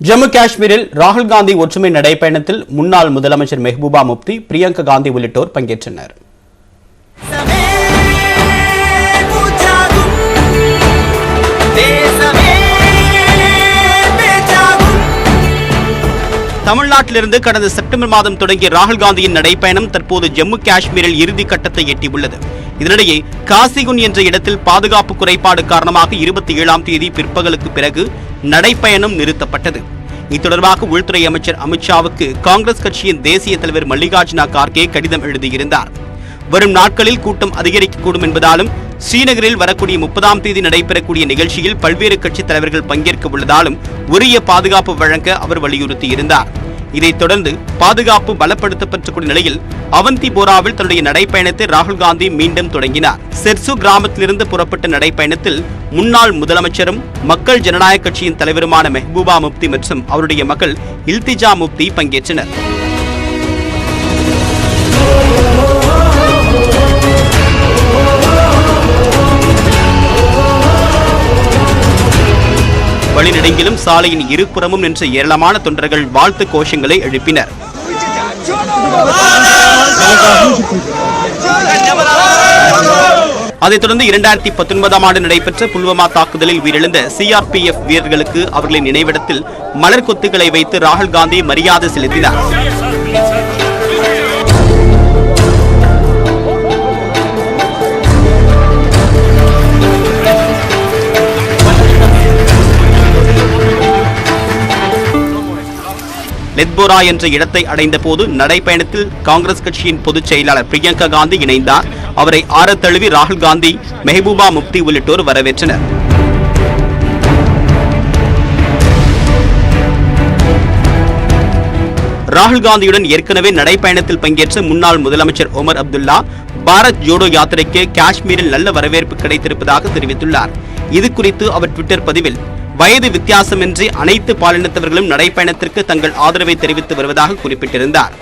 ஜம்மு காஷ்மீரில் ராகுல் காந்தி ஒற்றுமை நடைபயணத்தில் முன்னாள் முதலமைச்சர் மெஹபூபா முப்தி, பிரியங்கா காந்தி உள்ளிட்டோர் பங்கேற்றனர். தமிழ்நாட்டிலிருந்து கடந்த செப்டம்பர் மாதம் தொடங்கிய ராகுல் காந்தியின் நடைபயணம் தற்போது ஜம்மு காஷ்மீரில் இறுதி கட்டத்தை எட்டியுள்ளது. இதனிடையே காசிகுன் என்ற இடத்தில் பாதுகாப்பு குறைபாடு காரணமாக 27ஆம் தேதி பிற்பகலுக்கு பிறகு நடைபயணம் நிறுத்தப்பட்டது. இத்தொடர்பாக உள்துறை அமைச்சர் அமித்ஷாவுக்கு காங்கிரஸ் கட்சியின் தேசிய தலைவர் மல்லிகார்ஜுன கார்கே கடிதம் எழுதியிருந்தார். வரும் நாட்களில் கூட்டம் அதிகரிக்கக்கூடும் என்பதாலும் ஸ்ரீநகரில் வரக்கூடிய 30ஆம் தேதி நடைபெறக்கூடிய நிகழ்ச்சியில் பல்வேறு கட்சித் தலைவர்கள் பங்கேற்க உள்ளதாலும் உரிய பாதுகாப்பு வழங்க அவர் வலியுறுத்தியிருந்தார். இதைத் தொடர்ந்து பாதுகாப்பு பலப்படுத்தப்பட்டுள்ள நிலையில் அவந்திபோராவில் தன்னுடைய நடைப்பயணத்தை ராகுல் காந்தி மீண்டும் தொடங்கினார். செர்சு கிராமத்திலிருந்து புறப்பட்ட நடைப்பயணத்தில் முன்னாள் முதலமைச்சரும் மக்கள் ஜனநாயக கட்சியின் தலைவருமான மெஹபூபா முப்தி மற்றும் அவருடைய மகள் இல்திஜா முப்தி பங்கேற்றனர். வழிநெடுங்கிலும் சாலையின் இருபுறமும் நின்ற ஏராளமான தொண்டர்கள் வாழ்த்து கோஷங்களை எழுப்பினர். அதைத் தொடர்ந்து 2019ஆம் ஆண்டு நடைபெற்ற புல்வாமா தாக்குதலில் உயிரிழந்த CRPF வீரர்களுக்கு அவர்களின் நினைவிடத்தில் மலர் கொத்துக்களை வைத்து ராகுல் காந்தி மரியாதை செலுத்தினார். லெத்போரா என்ற இடத்தை அடைந்த போது நடைபயணத்தில் காங்கிரஸ் கட்சியின் பொதுச் செயலாளர் பிரியங்கா காந்தி இணைந்தார். அவரை ஆற தழுவி ராகுல் காந்தி, மெஹபூபா முப்தி உள்ளிட்டோர் வரவேற்றனர். ராகுல் காந்தியுடன் ஏற்கனவே நடைபயணத்தில் பங்கேற்ற முன்னாள் முதலமைச்சர் ஒமர் அப்துல்லா பாரத் ஜோடோ யாத்திரைக்கு காஷ்மீரில் நல்ல வரவேற்பு கிடைத்திருப்பதாக தெரிவித்துள்ளார். இது குறித்து அவர் ட்விட்டர் பதிவில், வயது வித்தியாசமின்றி அனைத்து பாலினத்தவர்களும் நடைபயணத்திற்கு தங்கள் ஆதரவை தெரிவித்து வருவதாக குறிப்பிட்டிருந்தார்.